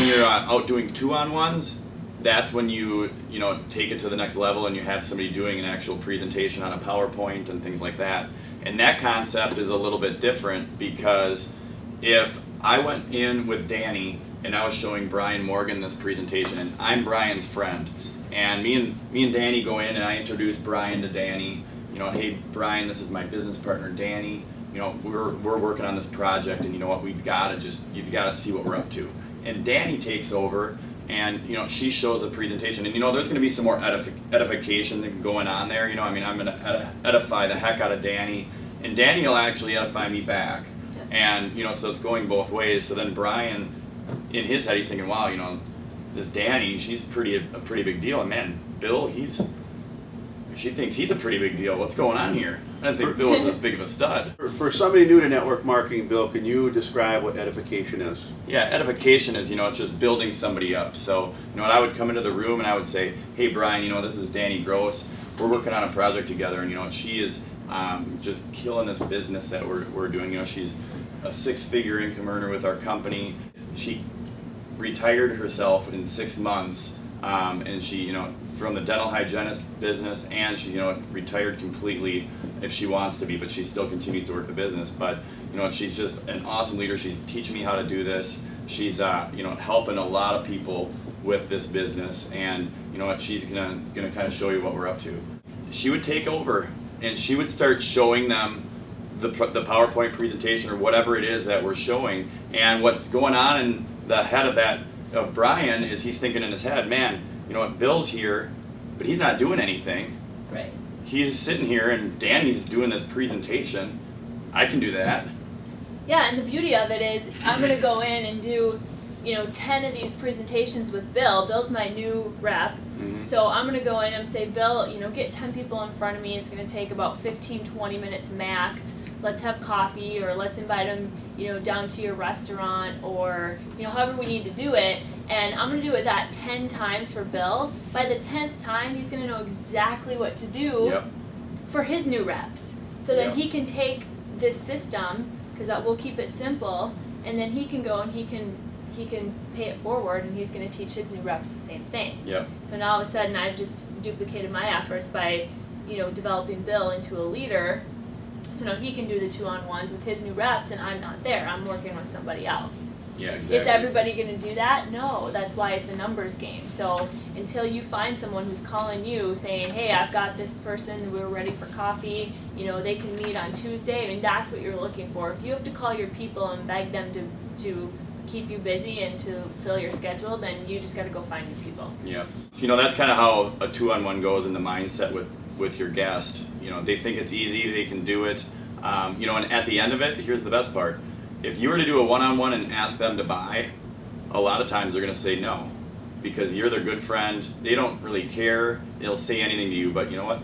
when you're out doing 2-on-1s, that's when you take it to the next level and you have somebody doing an actual presentation on a PowerPoint and things like that. And that concept is a little bit different, because if I went in with Danny and I was showing Brian Morgan this presentation, and I'm Brian's friend, and me and Danny go in and I introduce Brian to Danny, hey Brian, this is my business partner Danny, we're working on this project, and you've got to see what we're up to. And Danny takes over, and she shows a presentation, and there's going to be some more edification going on there. I'm going to edify the heck out of Danny, and Danny will actually edify me back. And so it's going both ways. So then Brian, in his head, he's thinking, wow, this Danny, she's a pretty big deal, and man, Bill, she thinks he's a pretty big deal. What's going on here? I didn't think Bill was as big of a stud. For somebody new to network marketing, Bill, can you describe what edification is? Yeah, edification is, it's just building somebody up. So, I would come into the room and I would say, hey Brian, this is Danny Gross. We're working on a project together, and she is just killing this business that we're doing. She's a 6-figure income earner with our company. She retired herself in 6 months, and she, from the dental hygienist business, and she's, retired completely if she wants to be, but she still continues to work the business. But, she's just an awesome leader. She's teaching me how to do this. She's, helping a lot of people with this business, and she's gonna kind of show you what we're up to. She would take over and she would start showing them the PowerPoint presentation or whatever it is that we're showing. And what's going on in the head of Brian is he's thinking in his head, man, Bill's here, but he's not doing anything. Right. He's sitting here and Danny's doing this presentation. I can do that. Yeah, and the beauty of it is I'm going to go in and do 10 of these presentations with Bill. Bill's my new rep. Mm-hmm. So I'm going to go in and say, Bill, get 10 people in front of me. It's going to take about 15-20 minutes max. Let's have coffee, or let's invite them, down to your restaurant, or, however we need to do it. And I'm going to do it that 10 times for Bill. By the 10th time, he's going to know exactly what to do for his new reps. So then he can take this system, because we'll keep it simple, and then he can go and he can pay it forward, and he's going to teach his new reps the same thing. Yep. So now all of a sudden I've just duplicated my efforts by, developing Bill into a leader. So now he can do the 2-on-1s with his new reps, and I'm not there. I'm working with somebody else. Yeah, exactly. Is everybody going to do that? No. That's why it's a numbers game. So until you find someone who's calling you saying, hey, I've got this person, we're ready for coffee, they can meet on Tuesday, that's what you're looking for. If you have to call your people and beg them to keep you busy and to fill your schedule, then you just got to go find new people. Yeah. So, that's kind of how a 2-on-1 goes in the mindset with your guest. They think it's easy, they can do it. And at the end of it, here's the best part. If you were to do a 1-on-1 and ask them to buy, a lot of times they're going to say no, because you're their good friend. They don't really care. They'll say anything to you, but you know what?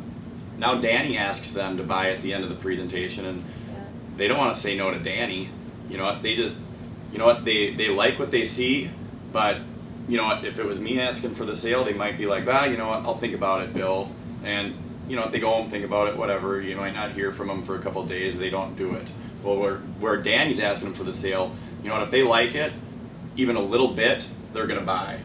Now Danny asks them to buy at the end of the presentation, and they don't want to say no to Danny. They just, they like what they see, but if it was me asking for the sale, they might be like, I'll think about it, Bill. And they go home, think about it, whatever. You might not hear from them for a couple of days. They don't do it. Well, where Danny's asking them for the sale, if they like it, even a little bit, they're going to buy.